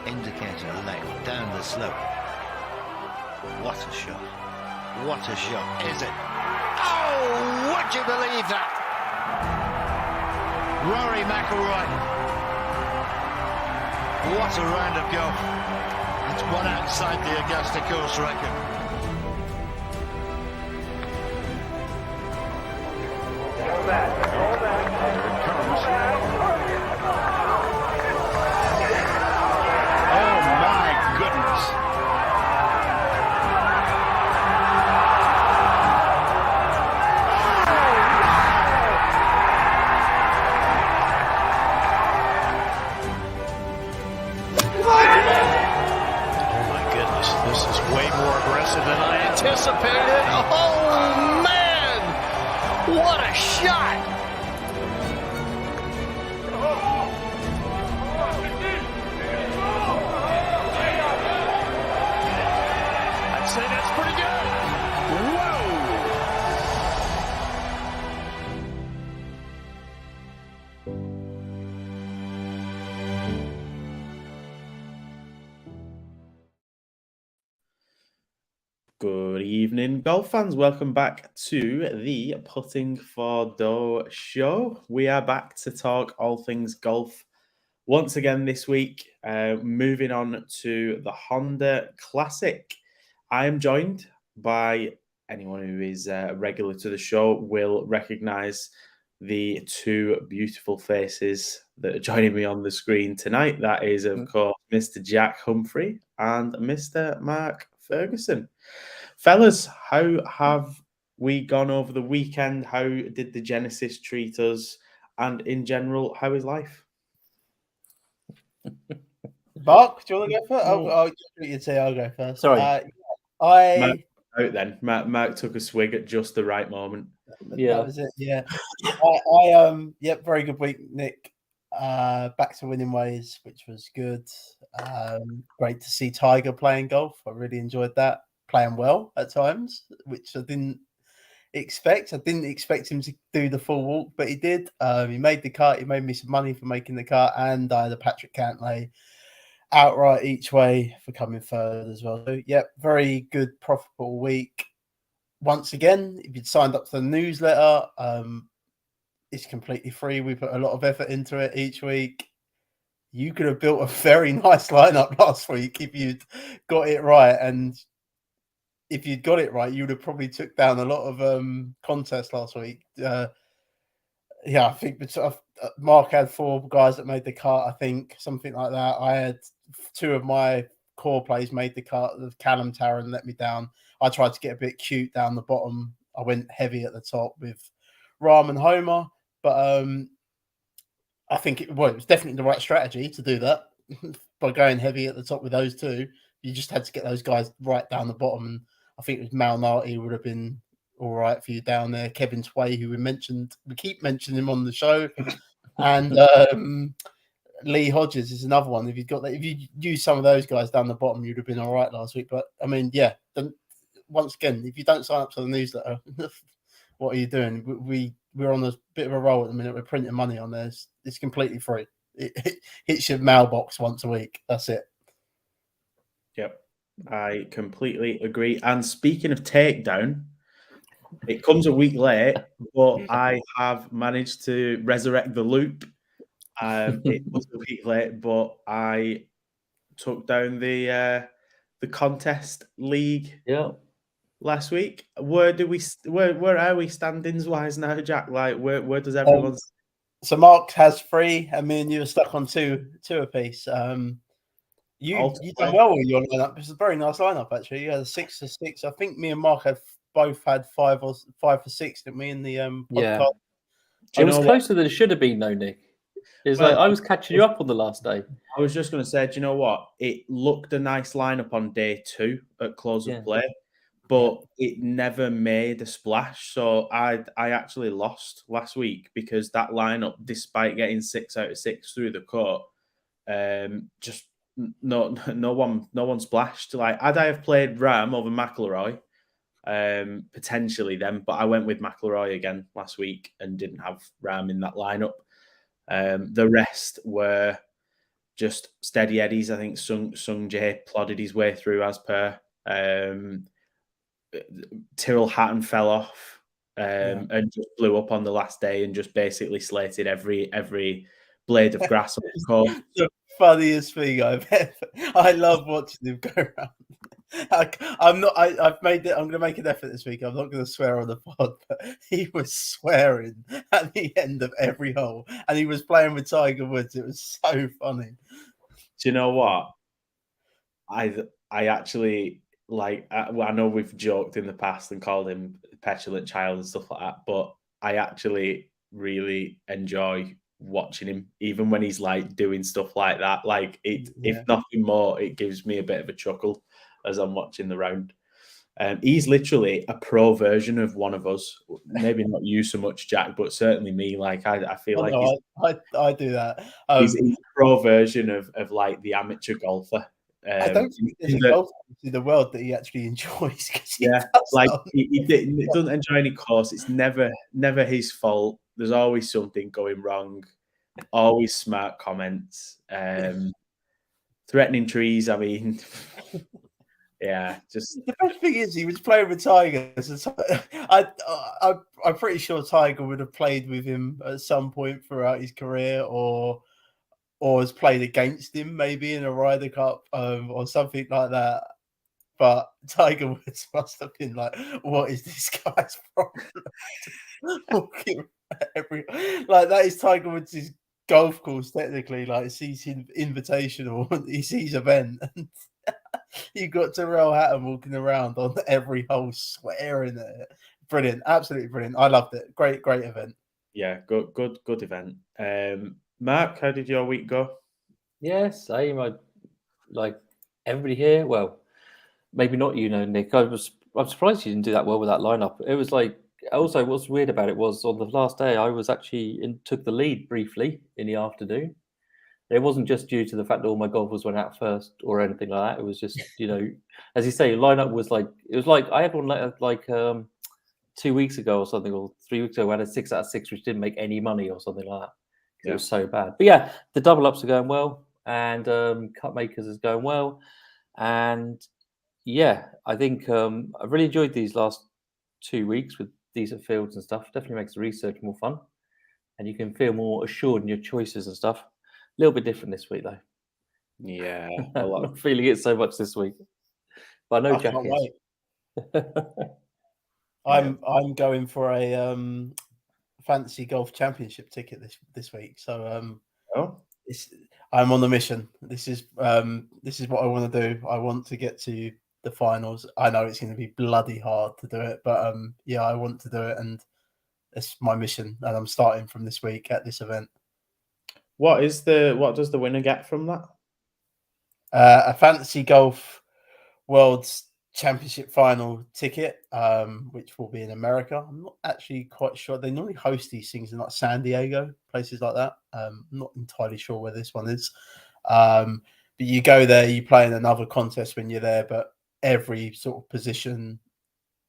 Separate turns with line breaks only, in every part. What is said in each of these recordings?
Indicator left, down the slope. What a shot. What a shot, is it? Oh, would you believe that? Rory McIlroy. What a round of golf. It's one outside the Augusta course record. Oh my goodness. This is way more aggressive than I anticipated. Oh, man! What a shot! I'd say that's pretty good. Whoa!
Good evening, golf fans. Welcome back to the Putting for Dough show. We are back to talk all things golf once again this week. Moving on to the Honda Classic. I am joined by anyone who is regular to the show will recognise the two beautiful faces that are joining me on the screen tonight. That is, of course, Mr. Jack Humphrey and Mr. Mark Ferguson. Fellas, how have we gone over the weekend? How did the Genesis treat us? And in general, how is life?
Mark, do you want to go first? You'd say I'll go first.
Sorry.
Mark took a swig at just the right moment.
Yeah,
that was it. Yeah, very good week, Nick. Back to winning ways, which was good. Great to see Tiger playing golf. I really enjoyed that. Playing well at times, which I didn't expect. I didn't expect him to do the full walk, but he did. He made the cut. He made me some money for making the cut, and I had a Patrick Cantlay outright each way for coming third as well. So, very good, profitable week. Once again, if you'd signed up to the newsletter, it's completely free. We put a lot of effort into it each week. You could have built a very nice lineup last week if you'd got it right. And if you'd got it right, you would have probably took down a lot of contests last week. I think Mark had 4 guys that made the cut, I think, something like that. I had 2 of my core plays made the cut. Callum Tarrant let me down. I tried to get a bit cute down the bottom. I went heavy at the top with Rahm and Homer, but I think it was definitely the right strategy to do that by going heavy at the top with those 2. You just had to get those guys right down the bottom. And I think it was Malnati would have been all right for you down there. Kevin Tway, who we keep mentioning him on the show, and Lee Hodges is another one. If you use some of those guys down the bottom, you'd have been all right last week. But I mean, once again, if you don't sign up to the newsletter, what are you doing? We're on a bit of a roll at the minute. We're printing money on there. It's completely free. It hits your mailbox once a week. That's it.
Yep, I completely agree. And speaking of takedown, it comes a week late, but I have managed to resurrect the loop. It was a week late, but I took down the contest league last week. Where are we standings wise now, Jack? Like where does everyone?
So Mark has 3, and me and you are stuck on two apiece. You done well with your lineup. It's a very nice lineup, actually. You had a 6 for 6. I think me and Mark both had 5 for 6, didn't we? In the podcast.
It was closer than it should have been, though, Nick. It's like I was catching you up on the last day.
I was just going to say, do you know what? It looked a nice lineup on day 2 at close of play, but it never made a splash. So I actually lost last week because that lineup, despite getting 6 out of 6 through the cut, just no one splashed. Like, had I have played Rahm over McIlroy, potentially then, but I went with McIlroy again last week and didn't have Rahm in that lineup. The rest were just steady eddies. I think Sung Jae plodded his way through as per. Tyrrell Hatton fell off and just blew up on the last day and just basically slated every blade of grass on the course.
The funniest thing I've ever. I love watching him go around. I'm going to make an effort this week. I'm not going to swear on the pod, but he was swearing at the end of every hole, and he was playing with Tiger Woods. It was so funny.
Do you know what? I actually like. I know we've joked in the past and called him a petulant child and stuff like that, but I actually really enjoy watching him, even when he's like doing stuff like that. Like if nothing more, it gives me a bit of a chuckle as I'm watching the round. He's literally a pro version of one of us. Maybe not you so much, Jack, but certainly me. Like I feel
I do that.
He's a pro version of like the amateur golfer.
I don't think there's a golfer in the world that he actually enjoys.
He doesn't enjoy any course. It's never his fault. There's always something going wrong. Always smart comments. Threatening trees. I mean, yeah. Just
the best thing is he was playing with Tiger. I'm pretty sure Tiger would have played with him at some point throughout his career, or has played against him maybe in a Ryder Cup or something like that. But Tiger Woods must have been like, "What is this guy's problem?" Like that is Tiger Woods' golf course technically. Like he sees Invitational, he sees event, and you got Tyrrell Hatton walking around on every hole swearing at it. Brilliant, absolutely brilliant. I loved it. Great event.
Yeah, good event. Mark, how did your week go?
Yeah, same. I like everybody here. Well, maybe not Nick. I'm surprised you didn't do that well with that lineup. It was like, also what's weird about it was on the last day I was actually took the lead briefly in the afternoon. It wasn't just due to the fact that all my golfers went out first or anything like that. It was just, as you say, lineup was like, it was like I had one like 2 weeks ago or something, or 3 weeks ago, I had a 6 out of 6, which didn't make any money or something like that. It was so bad. But yeah, the double ups are going well, and cut makers is going well. And yeah, I think I've really enjoyed these last 2 weeks with decent fields and stuff. Definitely makes the research more fun, and you can feel more assured in your choices and stuff. A little bit different this week, though.
Yeah,
I'm not feeling it so much this week, but I know Jack is.
I'm going for a fantasy golf championship ticket this week, so I'm on the mission. This is what I want to do. I want to get to the finals. I know it's going to be bloody hard to do it, but I want to do it, and it's my mission. And I'm starting from this week at this event.
What does the winner get from that?
A fantasy golf World's Championship final ticket, which will be in America. I'm not actually quite sure. They normally host these things in like San Diego, places like that. I'm not entirely sure where this one is. But you go there, you play in another contest when you're there, but every sort of position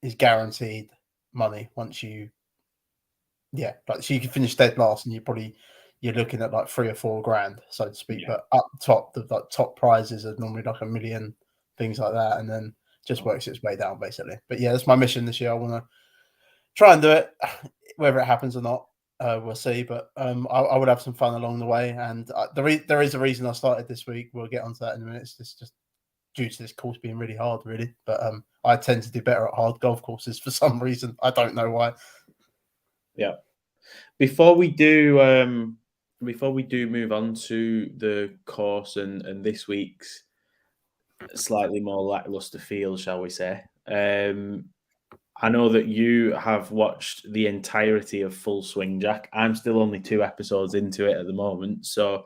is guaranteed money once you so you can finish dead last, and you're looking at like 3 or 4 grand, so to speak. But up top, the top prizes are normally like $1 million, things like that, and then just works its way down basically. But yeah, that's my mission this year. I want to try and do it. Whether it happens or not, we'll see. But I would have some fun along the way, and there is a reason I started this week. We'll get onto that in a minute. It's just due to this course being really hard, really. But I tend to do better at hard golf courses for some reason. I don't know why.
Yeah. Before we do move on to the course and this week's slightly more lackluster field, shall we say? I know that you have watched the entirety of Full Swing, Jack. I'm still only 2 episodes into it at the moment, so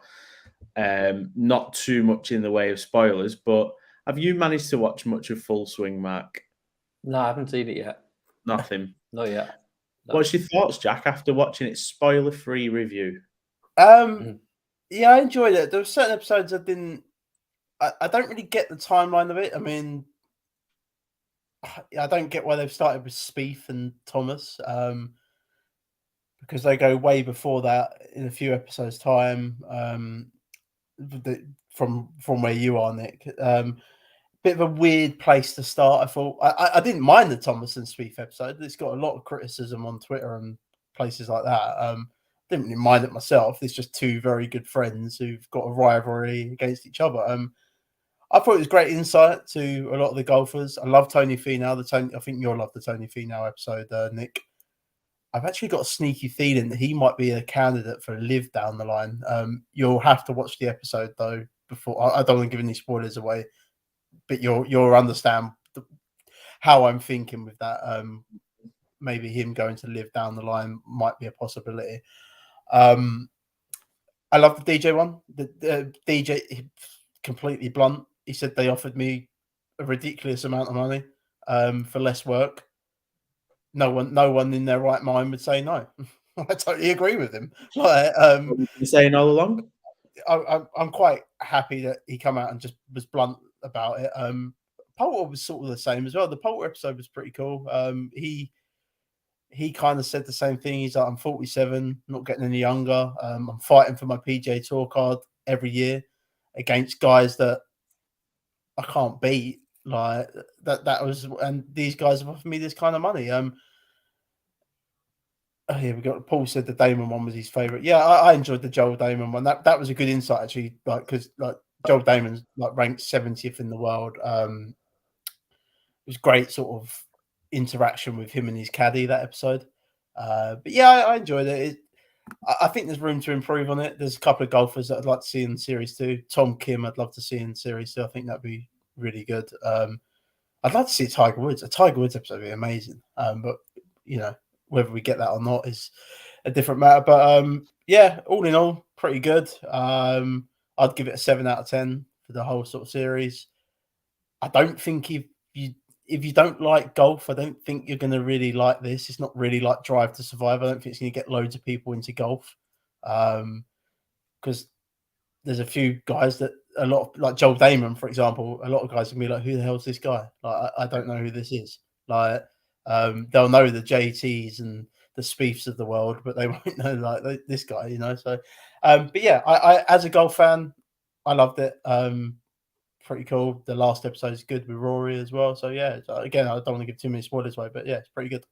not too much in the way of spoilers. But have you managed to watch much of Full Swing, Mark?
No, I haven't seen it yet.
Nothing.
Not yet. No.
What's your thoughts, Jack, after watching it? Spoiler-free review.
Yeah, I enjoyed it. There were certain episodes I don't really get the timeline of it. I mean, I don't get why they've started with Spieth and Thomas, because they go way before that in a few episodes' time. from where you are, Nick. Bit of a weird place to start. I thought I didn't mind the Thomas and Spieth episode. It's got a lot of criticism on Twitter and places like that. Didn't really mind it myself. It's just two very good friends who've got a rivalry against each other. I thought it was great insight to a lot of the golfers. I love Tony Finau. I think you'll love the Tony Finau episode, Nick. I've actually got a sneaky feeling that he might be a candidate for a live down the line. You'll have to watch the episode though before. I don't want to give any spoilers away, but you'll understand how I'm thinking with that. Maybe him going to live down the line might be a possibility. I love the DJ one. The DJ, completely blunt. He said they offered me a ridiculous amount of money for less work. No one in their right mind would say no. I totally agree with him.
What you saying all along?
I'm quite happy that he come out and just was blunt about it. Poulter was sort of the same as well. The Poulter episode was pretty cool. He kind of said the same thing. He's like, I'm 47, not getting any younger. I'm fighting for my PGA Tour card every year against guys that I can't beat. Like that was, and these guys have offered me this kind of money. Here we got Paul said the Damon one was his favorite. Yeah, I enjoyed the Joel Damon one. That was a good insight actually. Like because like Joel Damon's like ranked 70th in the world. It was great sort of interaction with him and his caddy that episode. But yeah, I enjoyed it. I think there's room to improve on it. There's a couple of golfers that I'd like to see in Series 2. Tom Kim, I'd love to see in Series 2. I think that'd be really good. I'd like to see Tiger Woods. A Tiger Woods episode would be amazing. But you know, whether we get that or not is a different matter. But yeah, all in all, pretty good. I'd give it a 7 out of 10 for the whole sort of series. I don't think if you don't like golf, I don't think you're going to really like this. It's not really like Drive to Survive. I don't think it's going to get loads of people into golf because there's a few guys that a lot of, like Joel Damon, for example, a lot of guys can be like, who the hell's this guy? Like, I don't know who this is. Like, they'll know the JTs and the Spieths of the world, but they won't know like this guy, you know? So, but yeah, I as a golf fan, I loved it. Pretty cool. The last episode is good with Rory as well. So yeah, again, I don't want to give too many spoilers away, but yeah, it's pretty good.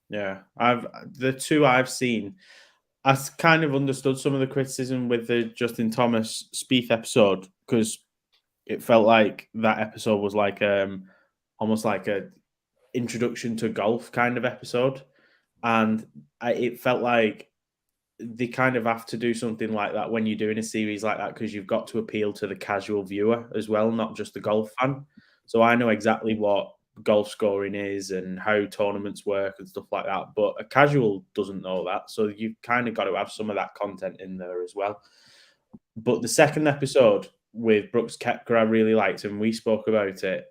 Yeah, the two I've seen, I kind of understood some of the criticism with the Justin Thomas Spieth episode because it felt like that episode was like almost like a introduction to golf kind of episode, and it felt like they kind of have to do something like that when you're doing a series like that because you've got to appeal to the casual viewer as well, not just the golf fan. So I know exactly what golf scoring is and how tournaments work and stuff like that, but a casual doesn't know that. So you've kind of got to have some of that content in there as well. But the second episode with Brooks Koepka, I really liked, and we spoke about it.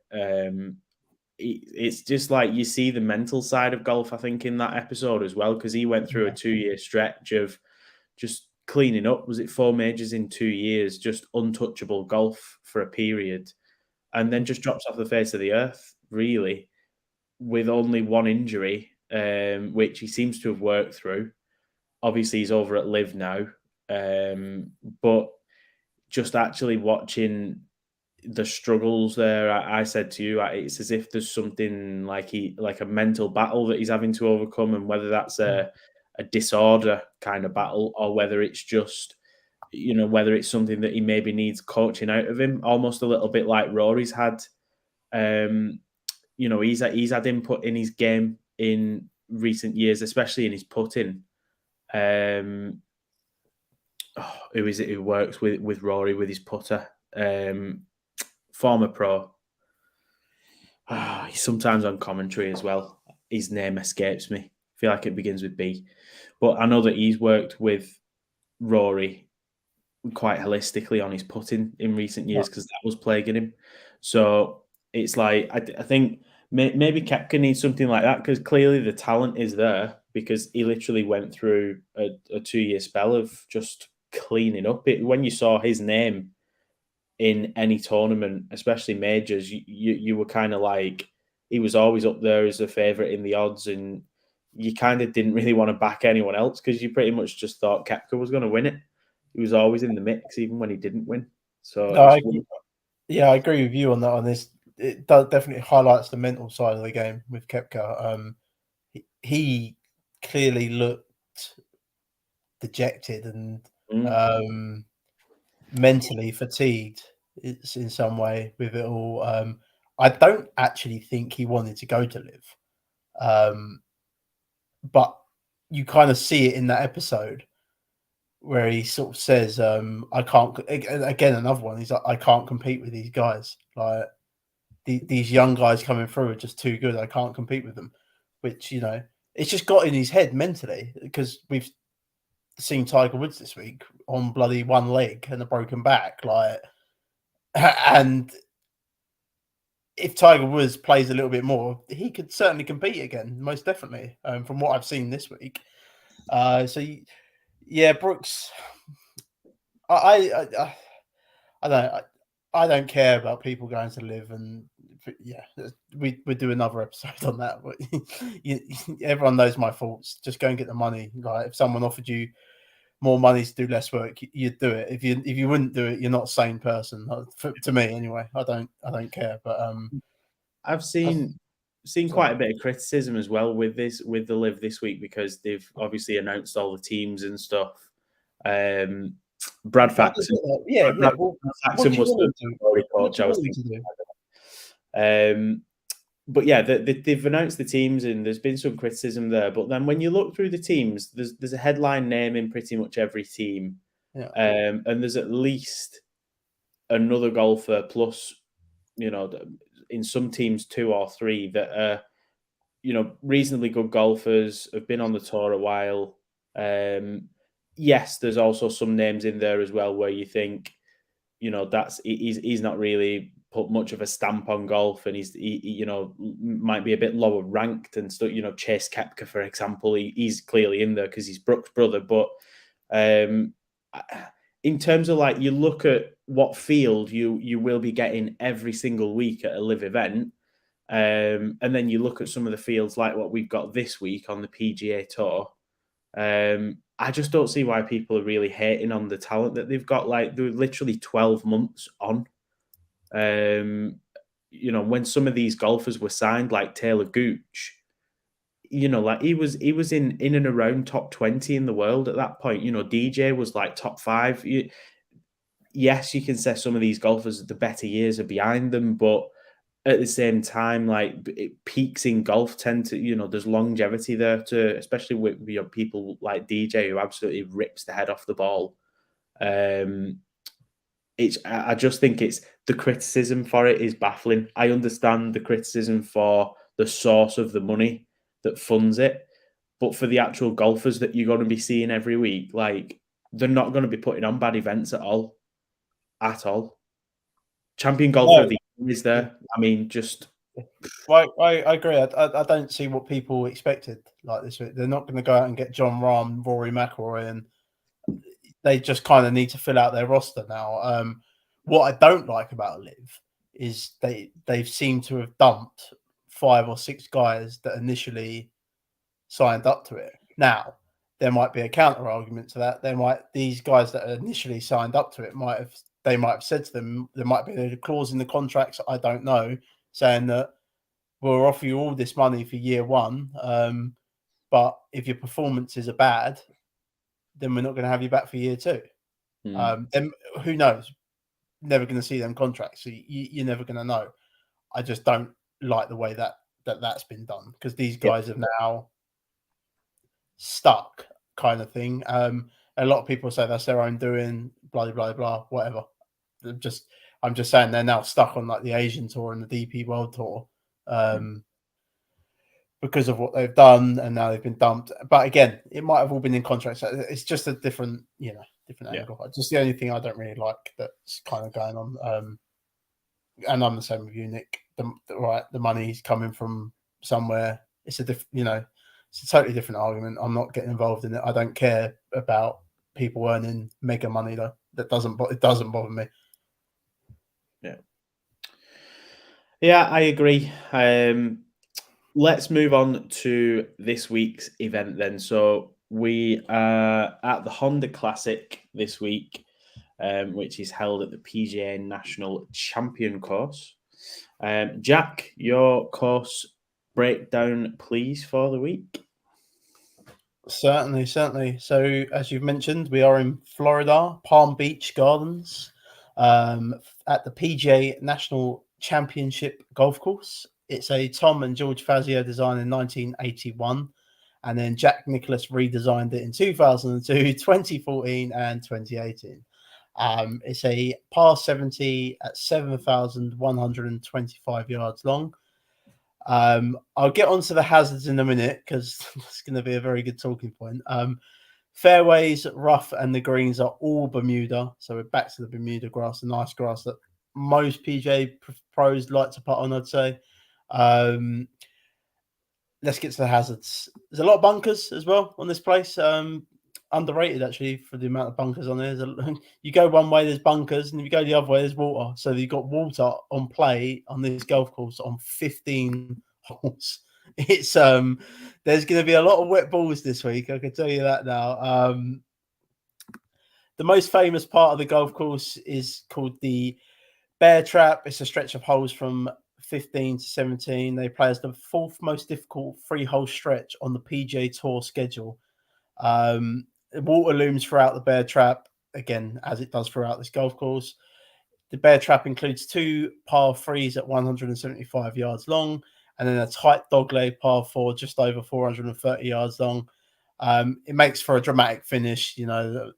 It's just like you see the mental side of golf, I think, in that episode as well, because he went through a 2-year stretch of just cleaning up. Was it 4 majors in 2 years, just untouchable golf for a period, and then just drops off the face of the earth, really, with only one injury, which he seems to have worked through. Obviously, he's over at Live now, but just actually watching the struggles there, I said to you, it's as if there's something like a mental battle that he's having to overcome, and whether that's a disorder kind of battle or whether it's just, whether it's something that he maybe needs coaching out of him, almost a little bit like Rory's had. He's had input in his game in recent years, especially in his putting. Who is it who works with Rory with his putter? Former pro. He's sometimes on commentary as well. His name escapes me. I feel like it begins with B. But I know that he's worked with Rory quite holistically on his putting in recent years because that was plaguing him. So it's like, I think maybe Koepka needs something like that because clearly the talent is there because he literally went through a 2-year spell of just cleaning up. When you saw his name in any tournament, especially majors, you were kind of like, he was always up there as a favourite in the odds, and you kind of didn't really want to back anyone else because you pretty much just thought Koepka was going to win it. he was always in the mix, even when he didn't win. So
No,
it's
I agree with you on that. On this, it does definitely highlights the mental side of the game with Koepka. He clearly looked dejected and mentally fatigued in some way with it all. I don't actually think he wanted to go to Live, but you kind of see it in that episode where he sort of says, "I can't." Again, another one. He's like, "I can't compete with these guys. Like these young guys coming through are just too good. I can't compete with them." Which it's just got in his head mentally because we've seen Tiger Woods this week on bloody one leg and a broken back, like, and if Tiger Woods plays a little bit more, he could certainly compete again, most definitely. From what I've seen this week, yeah, Brooks. I don't care about people going to Live, and yeah, we do another episode on that. But everyone knows my thoughts. Just go and get the money. Like if someone offered you more money to do less work, you'd do it. If you wouldn't do it, you're not a sane person. To me, anyway. I don't care. But
I've seen quite a bit of criticism as well with the Live this week because they've obviously announced all the teams and stuff. Brad Faxon, Faxon was the coach. I was thinking. But yeah, they've announced the teams and there's been some criticism there. But then when you look through the teams, there's a headline name in pretty much every team, and there's at least another golfer plus, in some teams 2 or 3 that are, reasonably good golfers, have been on the tour a while. Yes, there's also some names in there as well where you think, he's not really put much of a stamp on golf, and he might be a bit lower ranked and stuff. Chase Koepka, for example, he's clearly in there because he's Brooks' brother. But in terms of you look at what field you will be getting every single week at a Live event, and then you look at some of the fields like what we've got this week on the PGA Tour. I just don't see why people are really hating on the talent that they've got. They're literally 12 months on. When some of these golfers were signed, like Taylor Gooch, he was in and around top 20 in the world at that point. DJ was top 5. Yes, you can say some of these golfers, the better years are behind them, but at the same time, peaks in golf tend to, there's longevity there to, especially with people like DJ who absolutely rips the head off the ball. I just think it's the criticism for it is baffling. I understand the criticism for the source of the money that funds it, but for the actual golfers that you're going to be seeing every week, they're not going to be putting on bad events at all. Champion golfer of the year is there. I mean, just.
Well, I agree. I don't see what people expected this week. They're not going to go out and get John Rahm, Rory McIlroy, and they just kind of need to fill out their roster now. What I don't like about Live is they've seemed to have dumped 5 or 6 guys that initially signed up to it. Now there might be a counter argument to that. These guys that initially signed up to it might have said to them, there might be a clause in the contracts, I don't know, saying that we'll offer you all this money for year 1, but if your performances are bad, then we're not going to have you back for year 2. Then who knows? Never going to see them contracts, so you're never going to know. I just don't like the way that's been done because these guys have now stuck, kind of thing. A lot of people say that's their own doing, blah blah blah, whatever. I'm just saying they're now stuck on the Asian Tour and the DP World Tour because of what they've done, and now they've been dumped. But again, it might have all been in contracts. It's just a different angle. Just the only thing I don't really like that's kind of going on. And I'm the same with you, Nick. The money's coming from somewhere. It's it's a totally different argument. I'm not getting involved in it. I don't care about people earning mega money though. It doesn't bother me.
Yeah, I agree. Let's move on to this week's event then. So we are at the Honda Classic this week, which is held at the PGA National Champion course. Jack, your course breakdown, please, for the week.
Certainly. So, as you've mentioned, we are in Florida, Palm Beach Gardens, at the PGA National Championship golf course. It's a Tom and George Fazio design in 1981, and then Jack Nicklaus redesigned it in 2002, 2014, and 2018. It's a par 70 at 7,125 yards long. I'll get onto the hazards in a minute because it's going to be a very good talking point. Fairways, rough, and the greens are all Bermuda. So we're back to the Bermuda grass, the nice grass that most PGA pros like to putt on, I'd say. Let's get to the hazards. There's a lot of bunkers as well on this place. Underrated, actually, for the amount of bunkers on there. You go one way, there's bunkers, and if you go the other way, there's water. So you've got water on play on this golf course on 15 holes. It's there's going to be a lot of wet balls this week. I can tell you that now. The most famous part of the golf course is called the Bear Trap. It's a stretch of holes from 15 to 17. They play as the fourth most difficult 3-hole stretch on the PGA Tour schedule. Water looms throughout the Bear Trap, again, as it does throughout this golf course. The Bear Trap includes 2 par 3s at 175 yards long, and then a tight dogleg par 4 just over 430 yards long. It makes for a dramatic finish. You know,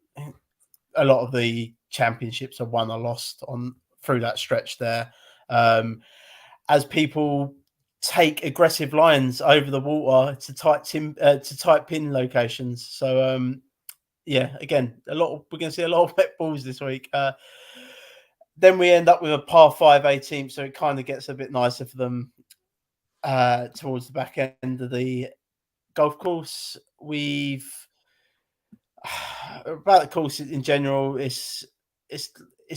a lot of the championships are won or lost through that stretch there. As people take aggressive lines over the water to tight pin locations. So yeah, again, we're going to see a lot of wet balls this week. Then we end up with a par 5 18th, so it kind of gets a bit nicer for them towards the back end of the golf course. About the course in general, it's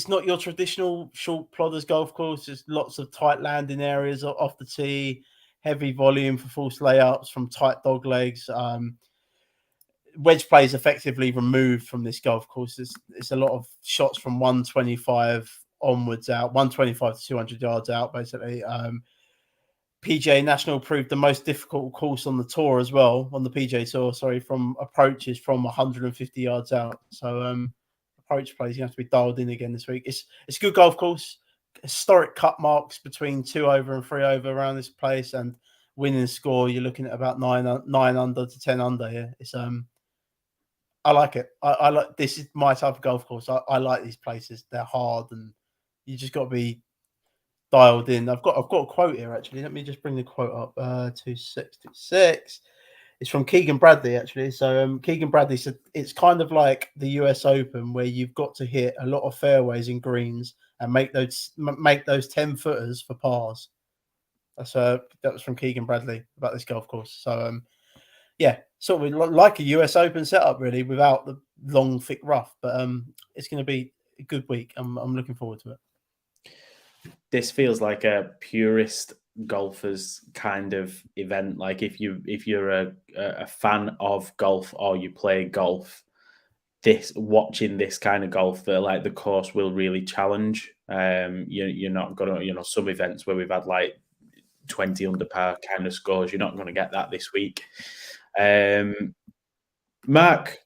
not your traditional short plodders golf course. There's lots of tight landing areas off the tee, heavy volume for false layups from tight dog legs. Wedge play is effectively removed from this golf course. It's a lot of shots from 125 onwards out, 125 to 200 yards out, basically. PGA National proved the most difficult course on the tour as well, on the PGA Tour, from approaches from 150 yards out. So approach plays, you have to be dialed in again this week. It's a good golf course. Historic cut marks between 2 over and 3 over around this place, and winning score, you're looking at about 9 under to 10 under here. It's I like it. I like, this is my type of golf course. I like these places. They're hard, and you just got to be dialed in. I've got a quote here, actually. Let me just bring the quote up. 2626. It's from Keegan Bradley, actually. So Keegan Bradley said it's kind of like the US Open, where you've got to hit a lot of fairways and greens and make those 10 footers for pars. That was from Keegan Bradley about this golf course. So yeah, sort of like a US Open setup, really, without the long, thick rough. But it's going to be a good week. I'm looking forward to it.
This feels like a purist golfers kind of event. Like if you're a fan of golf or you play golf, watching this kind of golf, that like the course will really challenge. You're not gonna, some events where we've had like 20 under par kind of scores, you're not going to get that this week. Mark,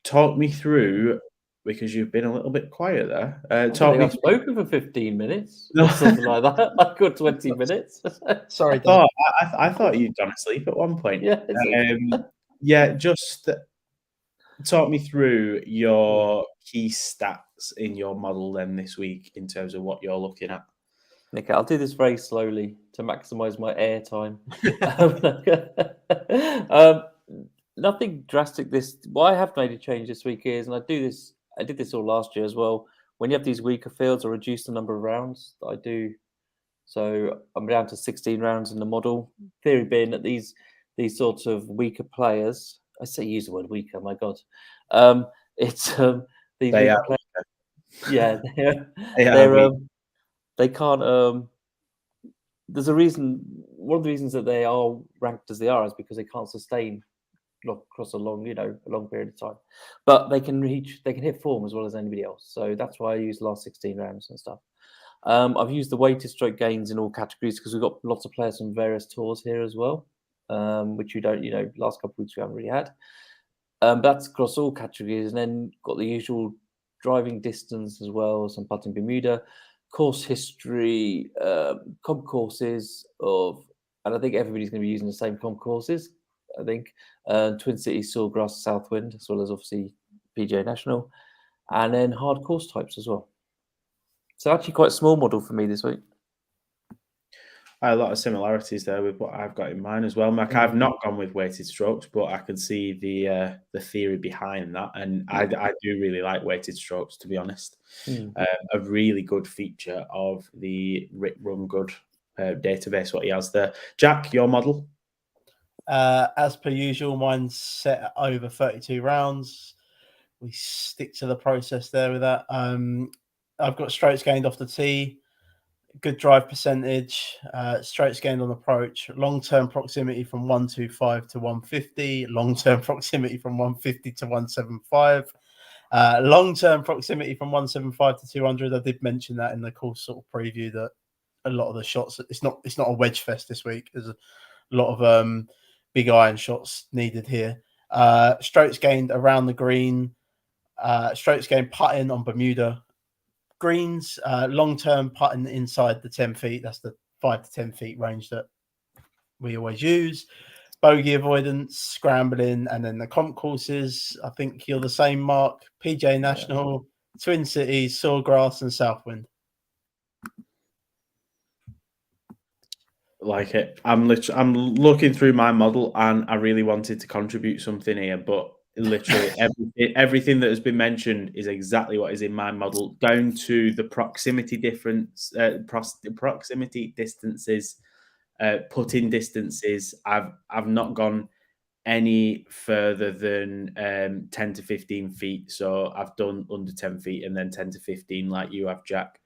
talk me through, because you've been a little bit quiet there.
I've spoken for 15 minutes or something like that. I've got 20 minutes.
Sorry,
I thought you'd gone to sleep at one point.
Yeah,
yeah. Just talk me through your key stats in your model then this week in terms of what you're looking at.
Nick, I'll do this very slowly to maximize my air time. Nothing drastic. What I have made a change this week is, and I did this all last year as well. When you have these weaker fields, I reduce the number of rounds that I do. So I'm down to 16 rounds in the model. Theory being that these sorts of weaker players, I say use the word weaker, my God. It's these
they
weaker
are
players. Yeah, they can't. There's a reason. One of the reasons that they are ranked as they are is because they can't sustain across a long period of time. But they can hit form as well as anybody else. So that's why I use the last 16 rounds and stuff. I've used the weighted stroke gains in all categories because we've got lots of players from various tours here as well, which you don't, last couple of weeks we haven't really had. That's across all categories, and then got the usual driving distance as well, some putting Bermuda, course history, comp courses and I think everybody's going to be using the same comp courses. I think Twin Cities, Sawgrass, Southwind, as well as obviously PGA National, and then hard course types as well. So actually quite a small model for me this week.
A lot of similarities there with what I've got in mind as well, Mac. I've not gone with weighted strokes, but I can see the theory behind that, and I do really like weighted strokes, to be honest. A really good feature of the Rick Rungood database, what he has there. Jack, your model?
As per usual, mine's set at over 32 rounds. We stick to the process there with that. I've got strokes gained off the tee, good drive percentage, strokes gained on approach, long-term proximity from 125 to 150, long-term proximity from 150 to 175, long-term proximity from 175 to 200. I did mention that in the course sort of preview that a lot of the shots, it's not a wedge fest this week. There's a lot of big iron shots needed here. Strokes gained around the green, strokes gained putting on Bermuda greens, long-term putting inside the 10 feet. That's the 5 to 10 feet range that we always use. Bogey avoidance, scrambling, and then the comp courses. I think you're the same, Mark. PGA National, Twin Cities, Sawgrass, and Southwind.
Like it. I'm looking through my model, and I really wanted to contribute something here, but literally everything that has been mentioned is exactly what is in my model, down to the proximity difference, proximity distances, putting distances. I've not gone any further than 10 to 15 feet, so I've done under 10 feet and then 10 to 15 like you have, Jack.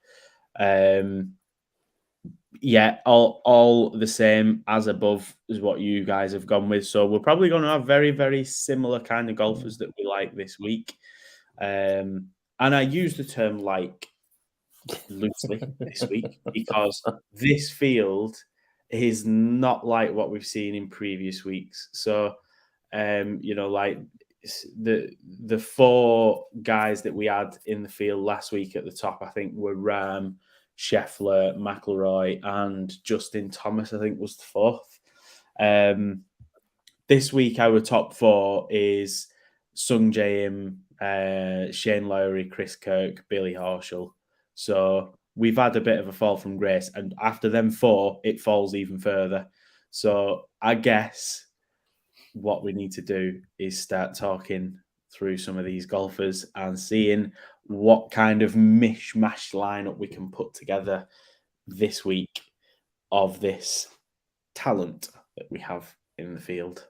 Yeah, all the same as above is what you guys have gone with. So we're probably going to have very, very similar kind of golfers that we like this week. And I use the term like loosely this week because this field is not like what we've seen in previous weeks. So, like the four guys that we had in the field last week at the top, I think were Rahm, Scheffler, McIlroy, and Justin Thomas, I think, was the fourth. This week, our top four is Sung Jae Im, Shane Lowry, Chris Kirk, Billy Horschel. So we've had a bit of a fall from grace, and after them four, it falls even further. So I guess what we need to do is start talking through some of these golfers and seeing what kind of mishmash lineup we can put together this week of this talent that we have in the field.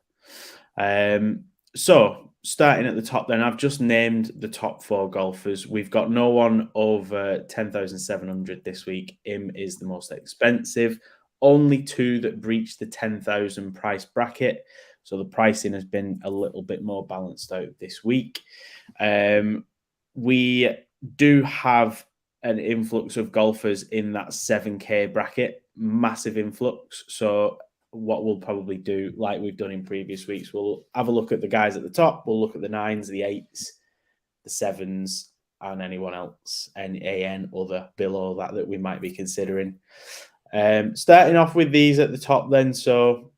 So starting at the top then, I've just named the top four golfers. We've got no one over 10,700 this week. Im is the most expensive. Only two that breached the 10,000 price bracket. So the pricing has been a little bit more balanced out this week. We do have an influx of golfers in that 7K bracket, massive influx. So what we'll probably do, like we've done in previous weeks, we'll have a look at the guys at the top. We'll look at the 9s, the 8s, the 7s, and anyone else, and other below that we might be considering. Starting off with these at the top then. So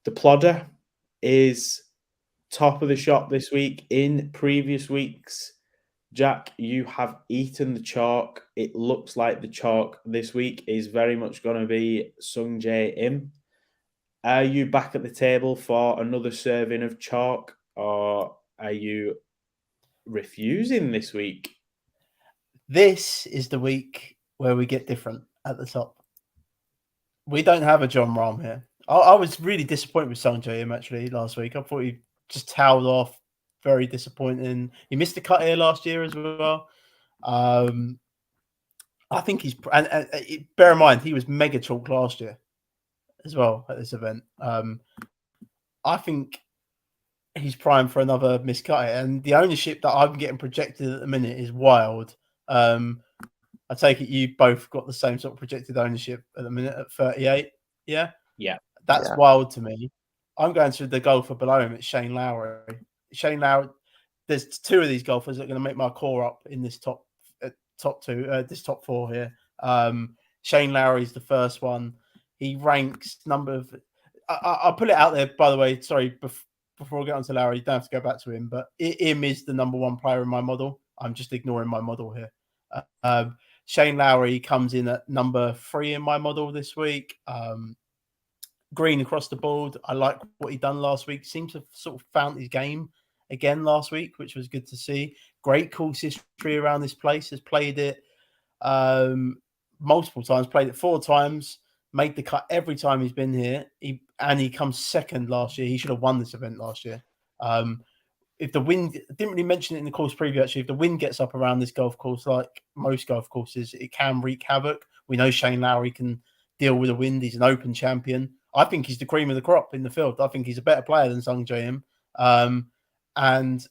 the Plodder is top of the shop this week. In previous weeks, Jack, you have eaten the chalk. It looks like the chalk this week is very much going to be Sung Jae Im. Are you back at the table for another serving of chalk, or are you refusing this week?
This is the week where we get different at the top. We don't have a John Rahm here. I was really disappointed with Sung Jae Im actually last week. I thought he just towed off. Very disappointing. He missed the cut here last year as well. I think he's and bear in mind he was mega chalk last year as well at this event. I think he's primed for another miscut. And the ownership that I'm getting projected at the minute is wild. I take it you both got the same sort of projected ownership at the minute at 38. Yeah?
Yeah.
That's wild to me. I'm going to the golfer below him. It's Shane Lowry. Shane Lowry, there's two of these golfers that are going to make my core up in this top this top four here. Shane Lowry's the first one. He ranks number of... I'll put it out there, by the way. Sorry, before I get on to Lowry, you don't have to go back to him, but him is the number one player in my model. I'm just ignoring my model here. Shane Lowry comes in at number 3 in my model this week. Green across the board. I like what he done last week. Seems to have sort of found his game again last week, which was good to see. Great course history around this place. Has played it multiple times. Played it 4 times. Made the cut every time he's been here. He comes second last year. He should have won this event last year. If the wind, didn't really mention it in the course preview, actually, if the wind gets up around this golf course, like most golf courses, it can wreak havoc. We know Shane Lowry can deal with the wind. He's an open champion. I think he's the cream of the crop in the field. I think he's a better player than Sung Jae Im. And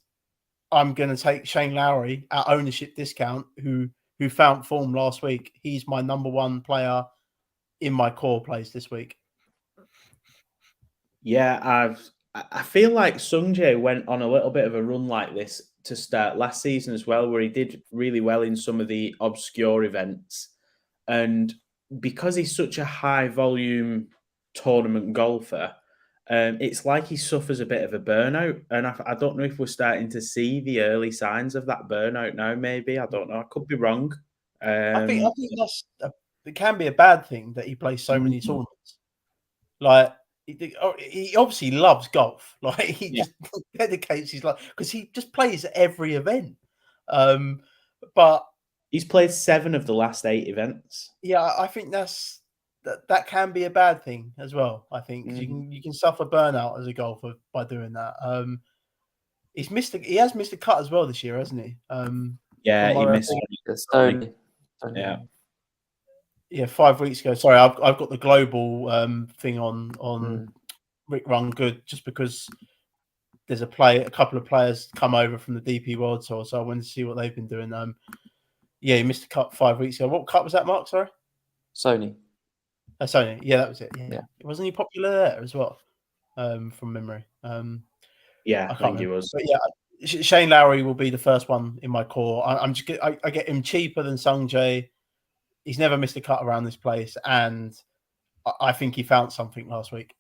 I'm going to take Shane Lowry at ownership discount, who found form last week. He's my number 1 player in my core plays this week.
Yeah, I feel like Sung Jae went on a little bit of a run like this to start last season as well, where he did really well in some of the obscure events. And because he's such a high volume tournament golfer, it's like he suffers a bit of a burnout. And I don't know if we're starting to see the early signs of that burnout now, maybe. I don't know. I could be wrong.
I think it can be a bad thing that he plays so many tournaments. Like, he obviously loves golf. Like, he just dedicates his life because he just plays every event. But
he's played 7 of the last 8 events.
Yeah, I think that can be a bad thing as well. I think you can suffer burnout as a golfer by doing that. He has missed a cut as well this year, hasn't he?
Yeah, he missed.
Yeah, 5 weeks ago. Sorry, I've got the global thing on Rick Run Good, just because there's a couple of players come over from the DP World Tour, so I wanted to see what they've been doing. Yeah, he missed a cut 5 weeks ago. What cut was that, Mark? Sorry,
Sony.
Sony. Yeah, that was it. Yeah. Wasn't he popular there as well? From memory.
Yeah, I think he was.
But yeah, Shane Lowry will be the first one in my core. I get him cheaper than Sung Jae. He's never missed a cut around this place, and I think he found something last week.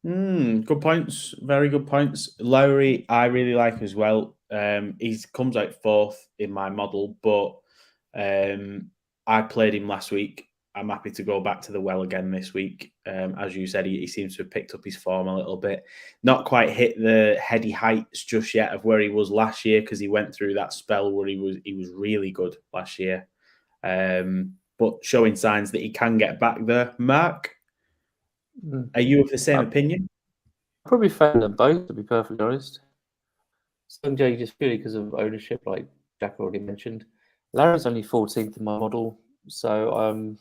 Good points. Very good points. Lowry, I really like as well. He comes out 4th in my model, but I played him last week. I'm happy to go back to the well again this week. As you said, he seems to have picked up his form a little bit. Not quite hit the heady heights just yet of where he was last year, because he went through that spell where he was really good last year. But showing signs that he can get back there. Mark, are you of the same opinion?
I'd probably favor them both, to be perfectly honest. Sung Jae just purely because of ownership, like Jack already mentioned. Larry's only 14th in my model, so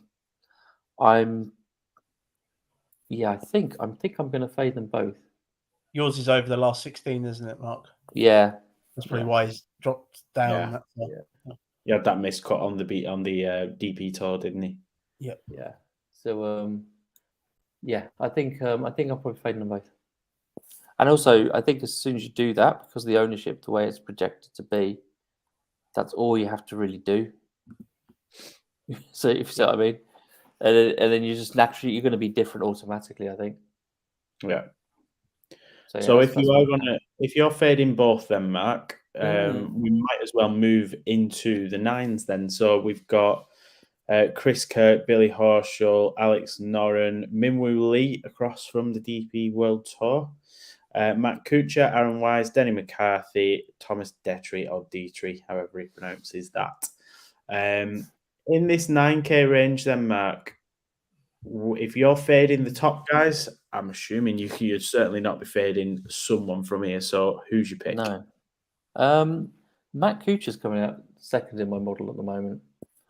I think I'm going to fade them both.
Yours is over the last 16, isn't it, Mark?
Yeah,
that's probably why he's dropped down.
He had that miscut on the DP tour, didn't he?
Yep.
Yeah. So I think I'll probably fade them both. And also, I think as soon as you do that, because the ownership, the way it's projected to be, that's all you have to really do. So, if you see what I mean, and then you just naturally, you're going to be different automatically, I think.
Yeah. So if you're fading both, then Mark, we might as well move into the 9s then. So we've got Chris Kirk, Billy Horschel, Alex Noren, Minwoo Lee across from the DP World Tour, Matt Kuchar, Aaron Wise, Denny McCarthy, Thomas Detry, or Detry, however he pronounces that. In this 9K range then, Mark, if you're fading the top guys, I'm assuming you'd certainly not be fading someone from here. So who's your pick?
No. Matt Kuchar's coming out 2nd in my model at the moment.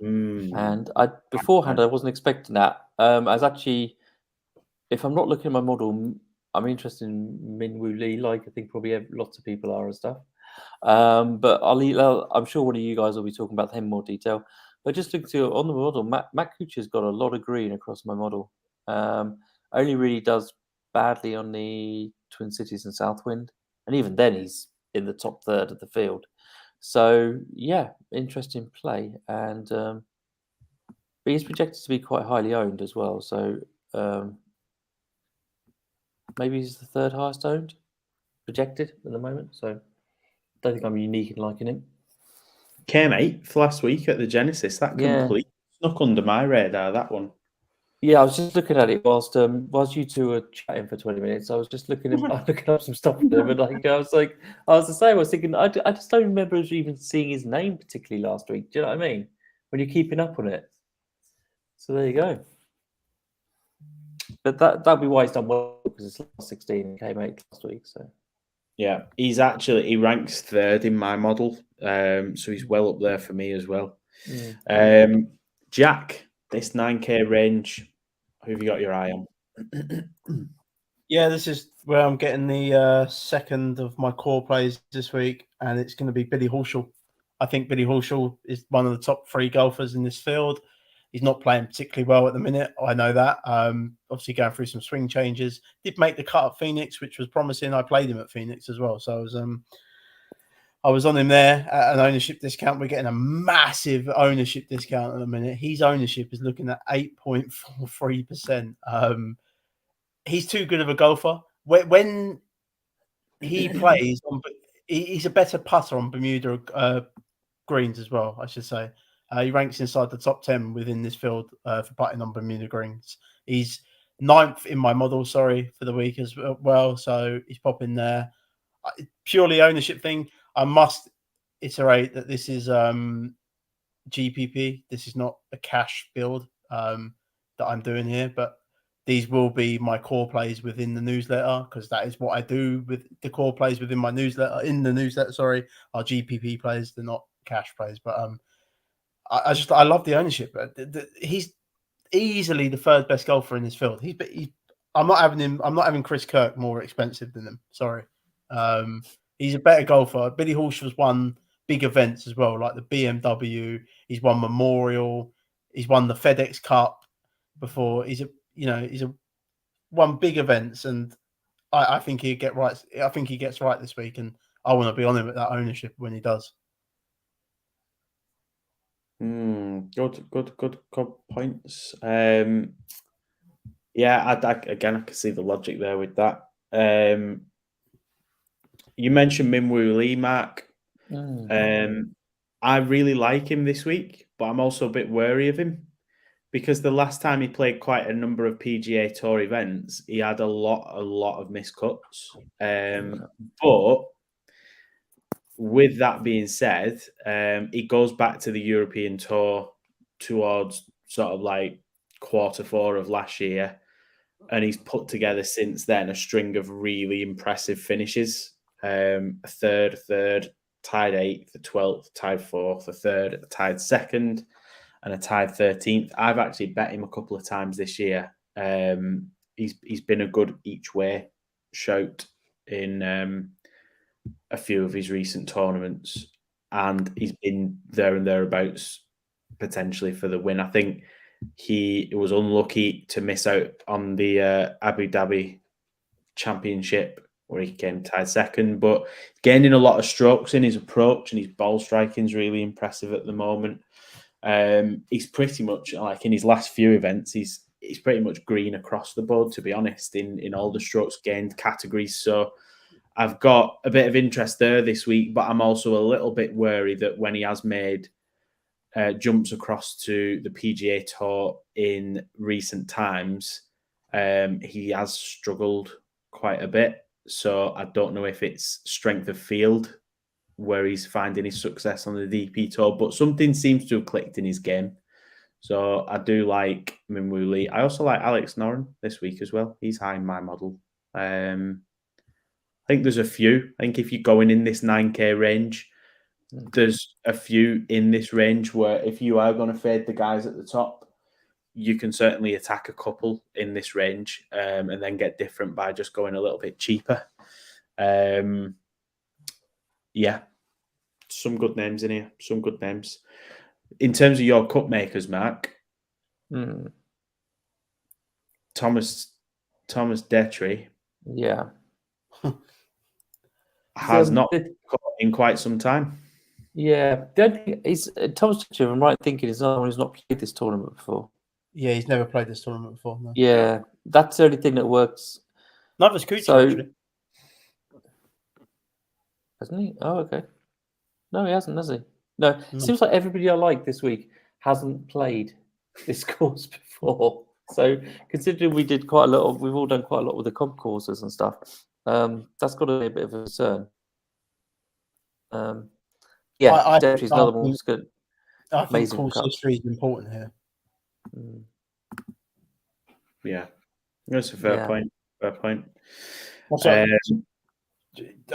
And beforehand, I wasn't expecting that. I was actually, if I'm not looking at my model, I'm interested in Minwoo Lee, like I think probably lots of people are and stuff. But I'm sure one of you guys will be talking about him in more detail. But just looking to on the model, Matt Kuchar's got a lot of green across my model. Only really does badly on the Twin Cities and Southwind, and even then he's in the top third of the field. So yeah, interesting play, and but he's projected to be quite highly owned as well. So maybe he's the third highest owned projected at the moment. So don't think I'm unique in liking him.
Came 8th last week at the Genesis. That completely snuck under my radar, that one.
Yeah, I was just looking at it whilst you two were chatting for 20 minutes. I was just looking up some stuff with him, and I was the same. I was thinking, I just don't remember even seeing his name particularly last week. Do you know what I mean? When you're keeping up on it. So there you go. But that'll be why he's done well, because it's last 16 and came 8th last week. So
yeah, he ranks 3rd in my model, so he's well up there for me as well. Jack, this 9K range, who have you got your eye on?
Yeah, this is where I'm getting the second of my core plays this week, and it's going to be Billy Horschel. I think Billy Horschel is one of the top 3 golfers in this field. He's not playing particularly well at the minute. I know that. Obviously going through some swing changes. Did make the cut at Phoenix, which was promising. I played him at Phoenix as well. So I was on him there at an ownership discount. We're getting a massive ownership discount at the minute. His ownership is looking at 8.43%. He's too good of a golfer. When he plays, he's a better putter on Bermuda greens as well, I should say. He ranks inside the top 10 within this field for putting on Bermuda greens. He's 9th in my model, for the week as well. So he's popping there. Purely ownership thing. I must iterate that this is GPP. This is not a cash build that I'm doing here, but these will be my core plays within the newsletter, because that is what I do with the core plays within my newsletter. In the newsletter, are GPP plays. They're not cash plays, but I love the ownership. He's easily the 3rd best golfer in this field. I'm not having Chris Kirk more expensive than him. Sorry. He's a better golfer. Billy Horschel's won big events as well, like the BMW. He's won Memorial. He's won the FedEx Cup before. He's won big events, and I think he'll get right. I think he gets right this week, and I want to be on him at that ownership when he does.
Good points. Yeah, I can see the logic there with that. You mentioned Minwoo Lee, Mark. I really like him this week, but I'm also a bit wary of him, because the last time he played quite a number of PGA Tour events, he had a lot of miscuts. But with that being said, he goes back to the European Tour towards sort of like Q4 of last year, and he's put together since then a string of really impressive finishes. A third, tied 8th, the 12th, tied 4th, a third, tied 2nd, and a tied 13th. I've actually bet him a couple of times this year. He's been a good each way shout in a few of his recent tournaments, and he's been there and thereabouts potentially for the win. I think he was unlucky to miss out on the Abu Dhabi Championship, where he came tied 2nd, but gaining a lot of strokes in his approach, and his ball striking is really impressive at the moment. He's pretty much, like, in his last few events, he's pretty much green across the board, to be honest, in all the strokes gained categories. So I've got a bit of interest there this week, but I'm also a little bit wary that when he has made jumps across to the PGA Tour in recent times, he has struggled quite a bit. So I don't know if it's strength of field where he's finding his success on the DP Tour, but something seems to have clicked in his game. So I do like Minwoo Lee. I also like Alex Noren this week as well. He's high in my model. I think there's a few. I think if you're going in this 9K range, there's a few in this range where if you are going to fade the guys at the top, you can certainly attack a couple in this range and then get different by just going a little bit cheaper. Yeah, some good names in here. Some good names. In terms of your cup makers, Mark, Thomas Detry
Yeah.
has not caught in quite some time.
Yeah. The only thing is, Thomas Tuchel, I'm right thinking, is another one who's not played this tournament before.
Yeah, he's never played this tournament before. No.
Yeah. That's the only thing that works.
Neither's Kuchar,
So-
actually.
Hasn't he? Oh, okay. No, he hasn't, has he? No.
No.
Seems like everybody I like this week hasn't played this course before. So considering we did quite a lot of, we've all done quite a lot with the comp courses and stuff. That's got to be a bit of a concern. Yeah,
I
Detry's another one who's good.
I think
Amazing
course
cup.
history is important here.
Yeah, that's a fair
Yeah.
point. Fair point.
Also,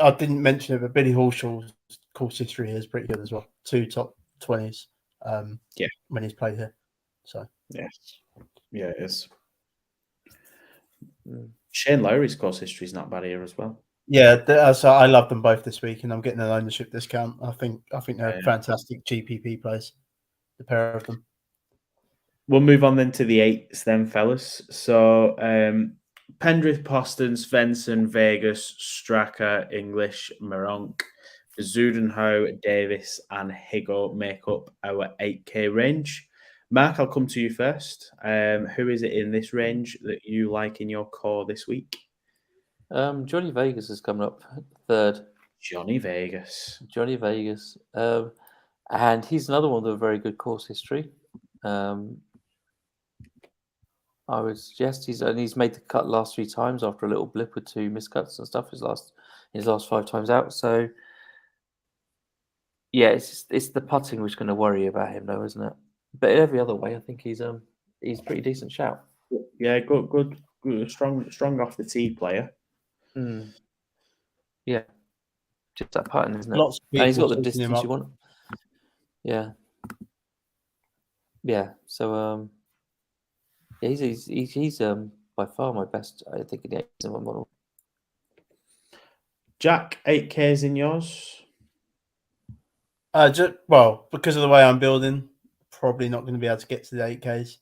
I didn't mention it, but Billy Horshaw's course history here is pretty good as well. 2 top 20s.
Yeah.
When he's played here. So
Yes. Yeah, it is.
Mm.
Shane Lowry's course history is not bad here as well.
yeah, so I love them both this week, and I'm getting an ownership discount. I think they're
Yeah.
fantastic GPP players. The pair of them.
We'll move on then to the 8s then, fellas. So Pendrith, Poston, Svensson, Vegas, Straka, English, Maronk, Zudenhoe, Davis, and Higo make up our 8K range. Mark, I'll come to you first. Who is it in this range that you like in your core this week?
Johnny Vegas is coming up third.
Johnny Vegas.
Johnny Vegas. And he's another one with a very good course history. I would suggest he's made the cut last 3 times after a little blip with 2 miscuts and stuff. His last 5 times out. So yeah, it's the putting which is going to worry about him, though, isn't it? But every other way, I think he's pretty decent shout.
Yeah, good, strong off the tee player.
Yeah, just that putting, isn't it?
Lots of
And he's got the
people picking him
distance
up.
you want. Yeah. So yeah, he's by far my best. I think in the one model.
Jack, 8Ks in yours.
Because of the way I'm building, probably not going to be able to get to the 8Ks.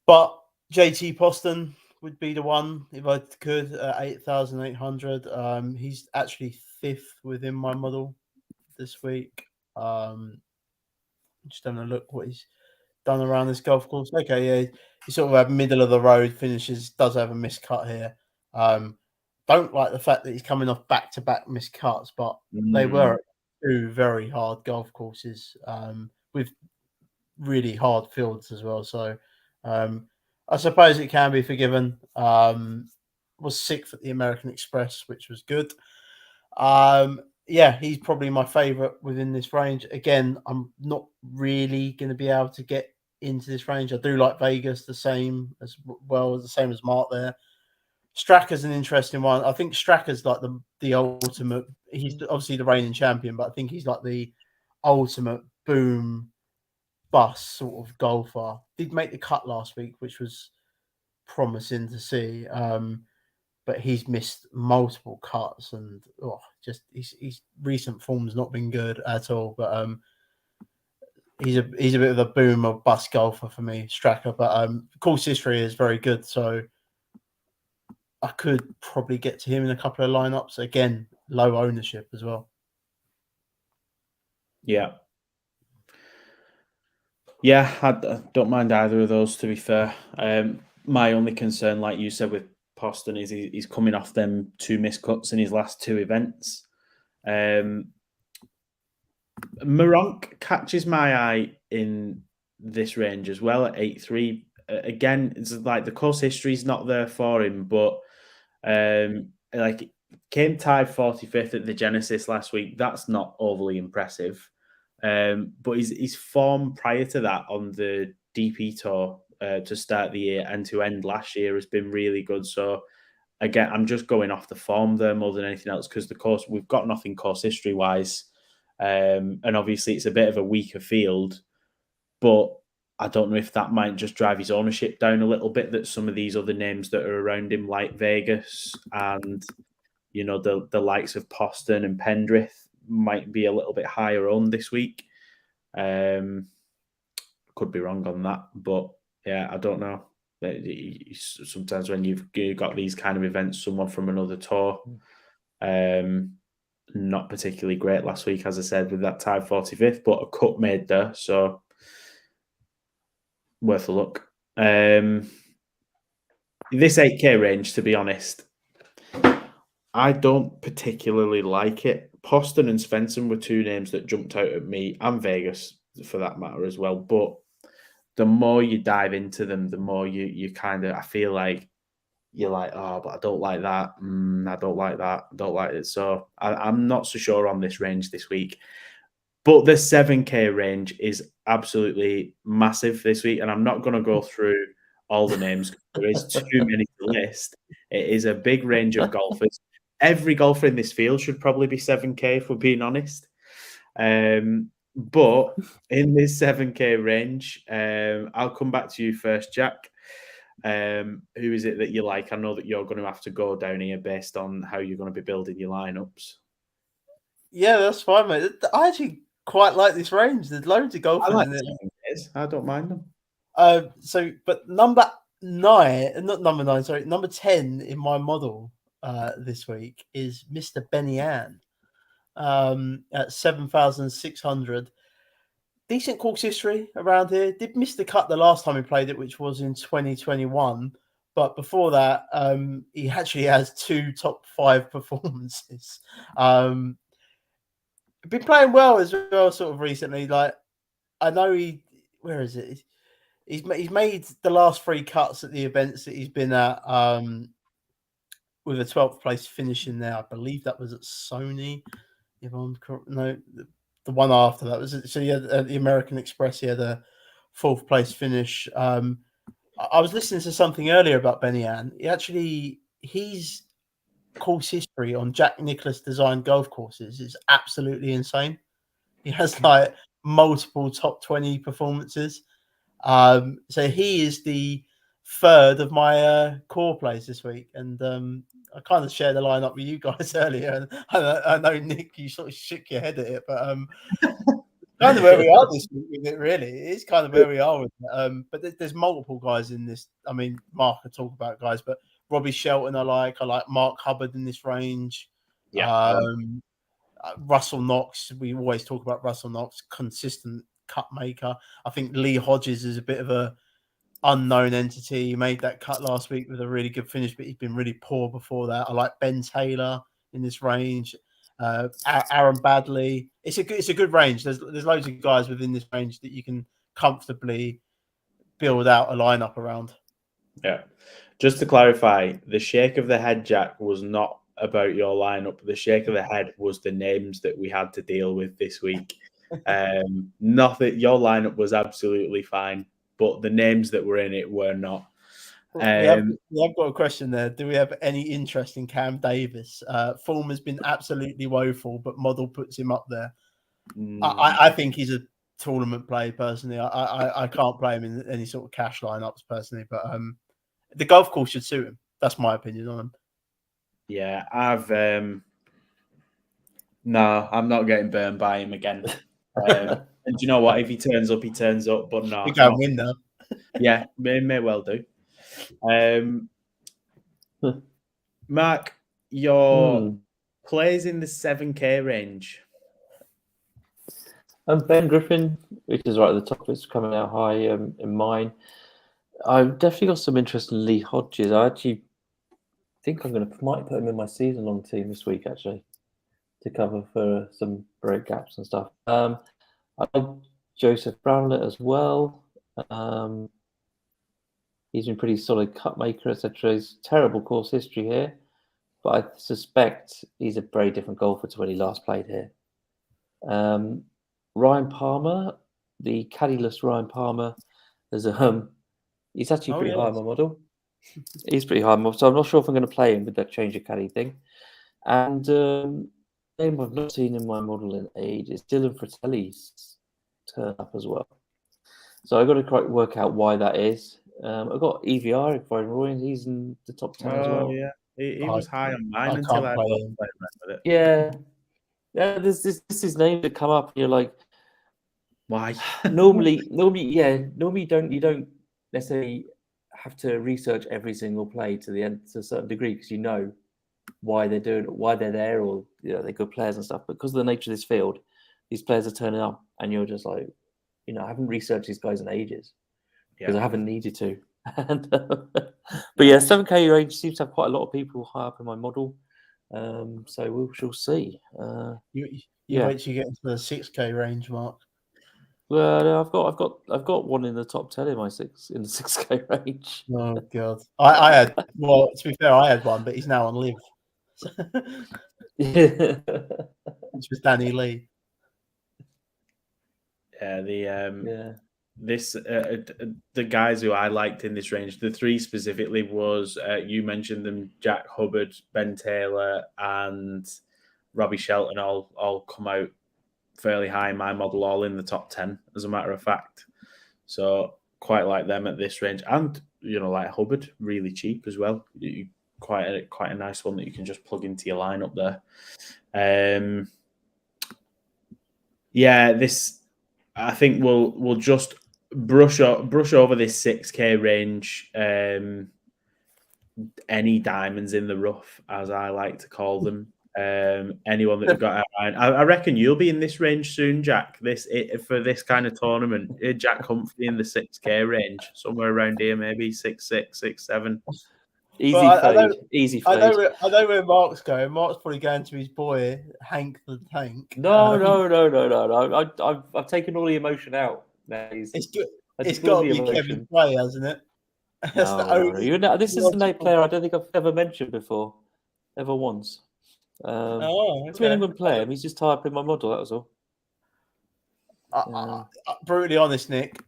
But JT Poston would be the one if I could at 8,800. He's actually 5th within my model this week. Just having a look what he's done around this golf course. Okay, yeah, he sort of have middle of the road finishes. Does have a miscut here. Don't like the fact that he's coming off back-to-back miscuts, but they were 2 very hard golf courses with really hard fields as well. So I suppose it can be forgiven. Was 6th at the American Express, which was good. Yeah, he's probably my favourite within this range. Again, I'm not really going to be able to get into this range. I do like Vegas the same as Mark there. Straka's an interesting one. I think Straka's like the ultimate. He's obviously the reigning champion, but I think he's like the ultimate boom bust sort of golfer. Did make the cut last week, which was promising to see. But he's missed multiple cuts, and his recent form's not been good at all. But he's a bit of a boom or bust golfer for me, Straka. But course history is very good, so I could probably get to him in a couple of lineups. Again, low ownership as well.
Yeah, I don't mind either of those, to be fair. My only concern, like you said, with Poston is he's coming off them 2 miscuts in his last 2 events. Maronk catches my eye in this range as well at 8-3. Again, it's like the course history is not there for him, but like came tied 45th at the Genesis last week. That's not overly impressive. But his form prior to that on the DP Tour to start the year and to end last year has been really good. So again, I'm just going off the form there more than anything else because the course we've got nothing course history wise, and obviously it's a bit of a weaker field. But I don't know if that might just drive his ownership down a little bit, that some of these other names that are around him, like Vegas and, the likes of Poston and Pendrith, might be a little bit higher owned this week. Could be wrong on that, but yeah, I don't know. Sometimes when you've got these kind of events, someone from another tour, not particularly great last week, as I said, with that tied 45th, but a cut made there, so worth a look. This 8K range, to be honest, I don't particularly like it. Poston and Svensson were two names that jumped out at me, and Vegas for that matter as well. But the more you dive into them, the more you kind of, I feel like you're like, oh, but I don't like that. I don't like that. I don't like it. So I'm not so sure on this range this week. But the 7K range is absolutely massive this week. And I'm not going to go through all the names. There is too many to list. It is a big range of golfers. Every golfer in this field should probably be 7K, if we're being honest. But in this 7K range, I'll come back to you first, Jack. Who is it that you like? I know that you're going to have to go down here based on how you're going to be building your lineups.
Yeah, that's fine, mate. I actually quite like this range. There's loads of golfers in it.
I don't mind them.
But number 10 in my model this week is Mr. Benny Ann at 7,600. Decent course history around here. Did miss the cut the last time he played it, which was in 2021. But before that, he actually has 2 top 5 performances. Been playing well as well, sort of recently. Like, I know where is it? He's made the last 3 cuts at the events that he's been at, with a 12th place finish in there. I believe that was at Sony. If I'm correct, no, the one after that was, so he had the American Express. He had a 4th place finish. I was listening to something earlier about Benny Ann. His course history on Jack Nicklaus designed golf courses is absolutely insane. He has like multiple top 20 performances. So he is the 3rd of my core plays this week, and I kind of shared the lineup with you guys earlier, and I know Nick, you sort of shook your head at it, but kind of where we are this week with it. Really, it is kind of where we are with it. But there's multiple guys in this. I mean, Mark could talk about guys, but Robbie Shelton, I like Mark Hubbard in this range.
Yeah.
Russell Knox, we always talk about Russell Knox, consistent cut maker. I think Lee Hodges is a bit of a unknown entity. He made that cut last week with a really good finish, but he's been really poor before that. I like Ben Taylor in this range. Aaron Badley. It's a good range. There's loads of guys within this range that you can comfortably build out a lineup around.
Yeah. Just to clarify, the shake of the head, Jack, was not about your lineup. The shake of the head was the names that we had to deal with this week. Nothing. Your lineup was absolutely fine, but the names that were in it were not.
We have got a question there. Do we have any interest in Cam Davis? Form has been absolutely woeful, but model puts him up there. I think he's a tournament play personally. I can't play him in any sort of cash lineups personally, but the golf course should suit him. That's my opinion on him.
Yeah, no, I'm not getting burned by him again. And you know what? If he turns up, he turns up. But no,
he can't win now.
Yeah, may well do. Mark, your plays in the 7K range.
Ben Griffin, which is right at the top, it's coming out high in mine. I've definitely got some interest in Lee Hodges. I actually think might put him in my season-long team this week, actually, to cover for some break gaps and stuff. I like Joseph Brownlet as well. He's been pretty solid cut maker, etc. He's terrible course history here, but I suspect he's a very different golfer to when he last played here. Ryan Palmer, the caddiless Ryan Palmer, he's actually pretty high on my model. He's pretty high on my model, so I'm not sure if I'm going to play him with that change of caddy thing. And name I've not seen in my model in age is Dylan Fratelli's turn up as well. So I've got to quite work out why that is. I've got EVR, Brian Roy, he's in the top 10 as well.
Yeah, he
I-
was high on mine
I
until
can't
I
play
played
him.
with it.
Yeah. This is names that come up, and you're like,
Why?
normally, you don't necessarily have to research every single play to the end to a certain degree because you know why they're doing, why they're there, or they're good players and stuff. But because of the nature of this field, these players are turning up, and you're just like, I haven't researched these guys in ages because I haven't needed to. But yeah, 7K range seems to have quite a lot of people high up in my model. So we shall see.
You wait till you get into the 6K range, Mark.
Well, no, I've got one in the top 10 in the 6K range.
Oh god, I had. Well, to be fair, I had one, but he's now on live, which was Danny Lee.
Yeah, the guys who I liked in this range, the three specifically was you mentioned them: Jack Hubbard, Ben Taylor, and Robbie Shelton. All come out fairly high in my model, all in the top 10, as a matter of fact. So quite like them at this range, and like Hubbard, really cheap as well. Quite a nice one that you can just plug into your lineup there. Yeah, this I think we'll just brush over this 6K range. Any diamonds in the rough, as I like to call them. Anyone that we've got out mind. I reckon you'll be in this range soon, Jack. For this kind of tournament. Jack Humphrey in the 6K range, somewhere around here, maybe 6'6", 6'7".
Easy fade.
I know where Mark's going. Mark's probably going to his boy Hank the Tank.
No. I've taken all the emotion out.
It's good. It's got to be Kevin Tway, hasn't it?
No. This is a player I don't think I've ever mentioned before, ever once. It's an England player. He's just tied up in my model. That was all.
Brutally honest, Nick,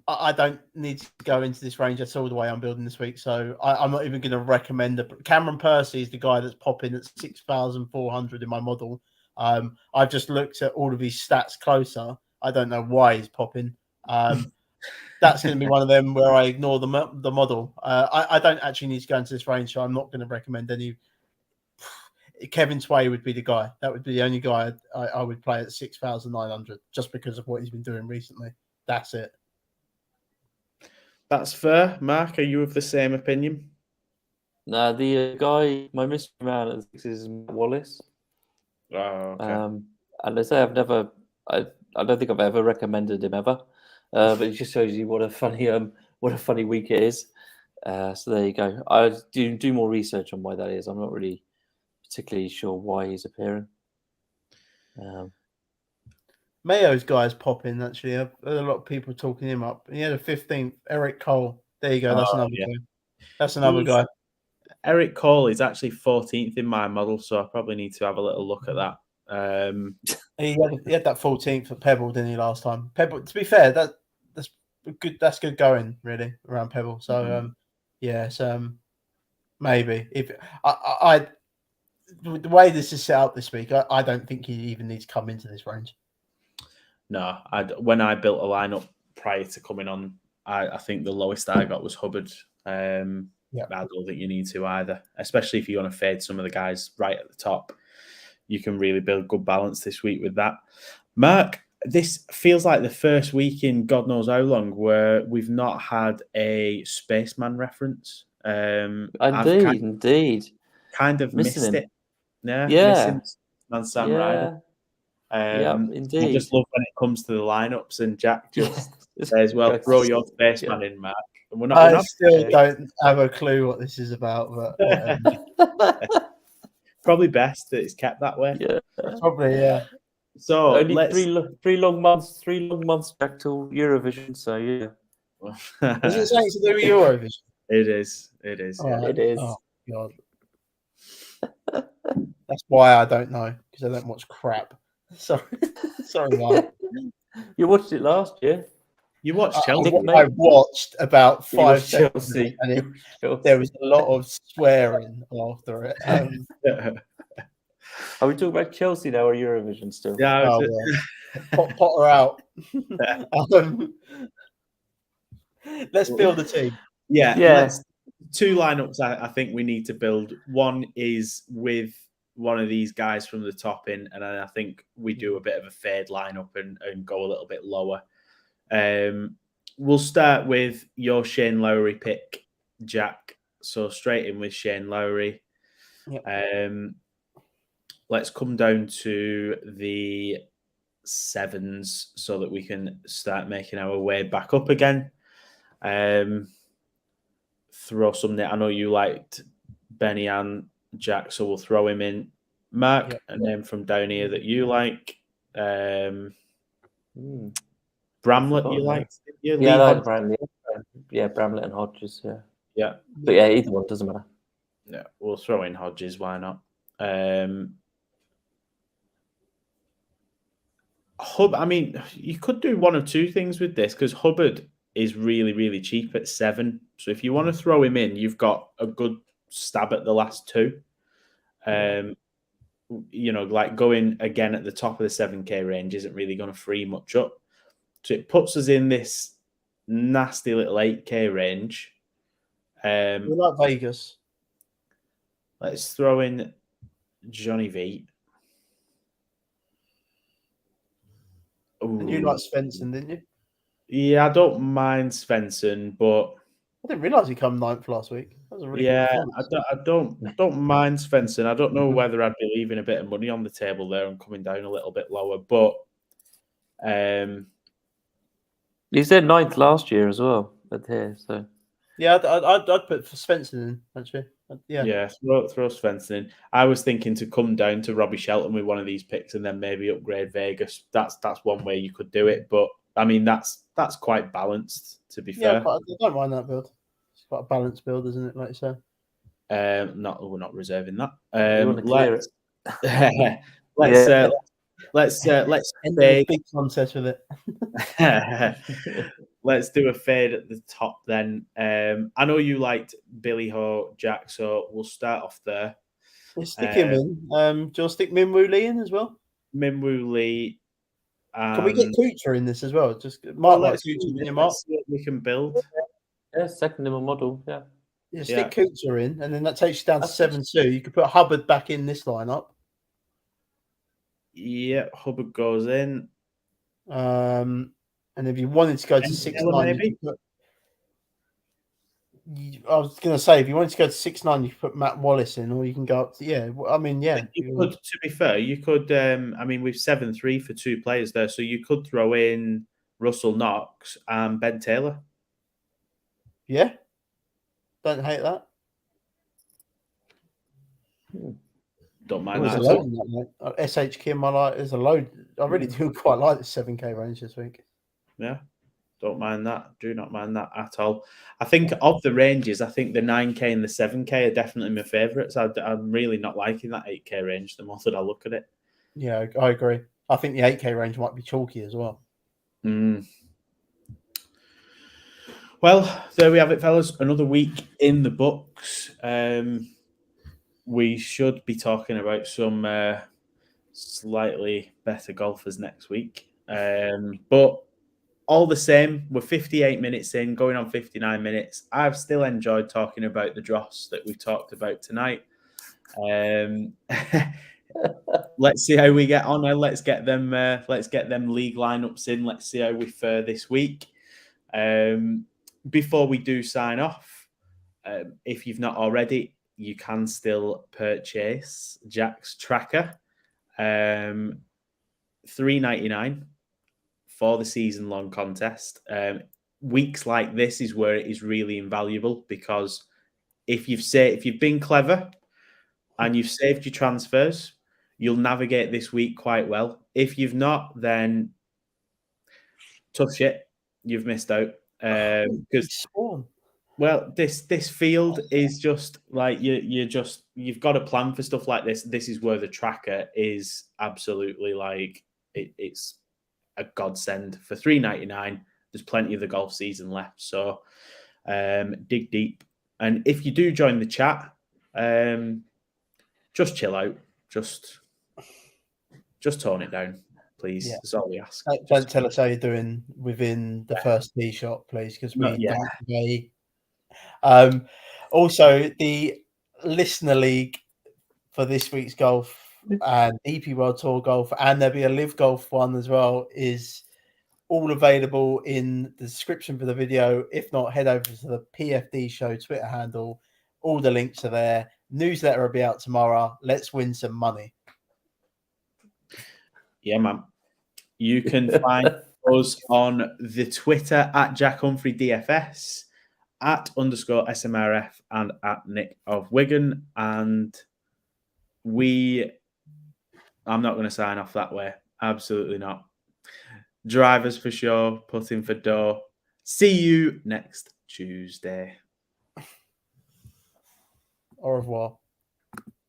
I don't need to go into this range at all the way I'm building this week, so I'm not even going to recommend Cameron Percy is the guy that's popping at 6,400 in my model. I've just looked at all of his stats closer. I don't know why he's popping. That's going to be one of them where I ignore the model. I don't actually need to go into this range, so I'm not going to recommend any. Kevin Tway would be the guy. That would be the only guy I would play at 6,900 just because of what he's been doing recently. That's it.
That's fair. Mark, are you of the same opinion?
No, the guy, my mystery man at 6 is Wallace.
Oh, okay.
And I say I don't think I've ever recommended him ever. But it just shows you what a funny week it is. So there you go. I do more research on why that is. I'm not really particularly sure why he's appearing.
Mayo's guy's popping, actually. I've heard a lot of people talking him up. He had a 15th. Eric Cole. There you go. That's another guy. That's another guy.
Eric Cole is actually 14th in my model, so I probably need to have a little look at that.
He had that 14th at Pebble, didn't he, last time? Pebble. To be fair, that's good. That's good going, really, around Pebble. So, maybe if I the way this is set up this week, I don't think he even needs to come into this range.
No, when I built a lineup prior to coming on, I think the lowest I got was Hubbard. I don't think you need to either, especially if you want to fade some of the guys right at the top. You can really build good balance this week with that. Mark, this feels like the first week in God knows how long where we've not had a Spaceman reference.
Indeed.
Kind of missed it. Yeah. Missing Man Sam Ryder.
Indeed.
I just love when it comes to the lineups and Jack just says, well, throw your Spaceman in, Mark. And
I still don't have a clue what this is about, but whatever.
Probably best that it's kept that way.
Yeah.
Probably, yeah.
So only three long months back till Eurovision. So yeah.
Is it something to do with Eurovision?
It is.
It is.
Oh God. That's why I don't know, because I don't watch crap. Sorry, Mark.
You watched it last year.
You watched Chelsea.
I watched about 5 seconds, and there was a lot of swearing after it.
Are we talking about Chelsea now or Eurovision still?
Yeah.
Potter out. Let's build a team.
Yeah.
Yeah.
Two lineups I think we need to build. One is with one of these guys from the top in, and then I think we do a bit of a fade lineup and go a little bit lower. We'll start with your Shane Lowry pick, Jack. So straight in with Shane Lowry.
Yep.
Let's come down to the sevens so that we can start making our way back up again. Throw something. I know you liked Benny and Jack, so we'll throw him in. Mark, a name from down here that you like.
Bramlett,
you liked?
Yeah, I like Bramlett. Yeah, Bramlett and Hodges. Yeah.
Yeah.
But yeah, either one doesn't matter.
Yeah, we'll throw in Hodges. Why not? I mean, you could do one of two things with this because Hubbard is really, really cheap at 7. So if you want to throw him in, you've got a good stab at the last 2. Like going again at the top of the 7K range isn't really going to free much up. So it puts us in this nasty little 8K range.
We like Vegas.
Let's throw in Johnny V.
And you like Svensson, didn't you?
Yeah, I don't mind Svensson, but
I didn't realise he come 9th last week. That was a really good performance.
I don't mind Svensson. I don't know whether I'd be leaving a bit of money on the table there and coming down a little bit lower, but
he said 9th last year as well at here, so
yeah, I'd put Svensson in actually.
Yeah, throw Svensson in. I was thinking to come down to Robbie Shelton with one of these picks and then maybe upgrade Vegas. That's one way you could do it, but I mean that's quite balanced to be fair.
Yeah, I don't mind that build. It's quite a balanced build, isn't it? Like you say.
We're not reserving that.
you want to clear it.
Let's
end the big contest with it.
Let's do a fade at the top then. I know you liked Billy Ho, Jack, so we'll start off there.
We'll stick him in. Do you want to stick Minwoo Lee in as well?
Minwoo Lee.
Can we get Kuchar in this as well? Just Mark likes Kuchar.
Let's see what we can build.
Yeah, second in a model. Yeah.
Yeah, stick Kuchar in, and then that takes you down to 7-2. You could put Hubbard back in this lineup.
Yeah, Hubbard goes in.
And if you wanted to go to 6-9, I was going to say, if you wanted to go to 6-9, you could put Matt Wallace in, or you can go up to,
You could, to be fair, you could, we've 7-3 for 2 players there, so you could throw in Russell Knox and Ben Taylor.
Yeah. Don't hate that.
Don't mind
that. SH Kim, I like. There's a load. I really do quite like the 7K range this week.
Yeah, don't mind that. Do not mind that at all. I think of the ranges, I think the 9K and the 7K are definitely my favourites. I'm really not liking that 8K range the more that I look at it.
Yeah, I agree. I think the 8K range might be chalky as well.
Well, there we have it, fellas. Another week in the books. We should be talking about some slightly better golfers next week. But all the same, we're 58 minutes in, going on 59 minutes. I've still enjoyed talking about the dross that we've talked about tonight. Let's see how we get on. Let's get them league lineups in. Let's see how we fare this week. Before we do sign off, if you've not already, you can still purchase Jack's tracker, $3.99 for the season-long contest. Weeks like this is where it is really invaluable because if you've been clever and you've saved your transfers, you'll navigate this week quite well. If you've not, then tough shit. You've missed out because well, this field is just like you've got a plan for stuff like this. This is where the tracker is absolutely like it's a godsend for $3.99. There's plenty of the golf season left, so dig deep. And if you do join the chat, just chill out, just tone it down, please.
Yeah.
That's all we ask.
Don't tell us how you're doing within the first tee shot, please, because we
Yeah.
don't today. Also, the listener league for this week's golf and EP World Tour golf, and there'll be a live golf one as well, is all available in the description for the video. If not, head over to the PFD show Twitter handle. All the links are there. Newsletter will be out tomorrow. Let's win some money.
Yeah, man. You can find us on the Twitter at Jack Humphrey DFS, at _SMRF, and at Nick of Wigan. And I'm not going to sign off that way. Absolutely not. Drivers for sure, putting for dough. See you next Tuesday.
Au revoir.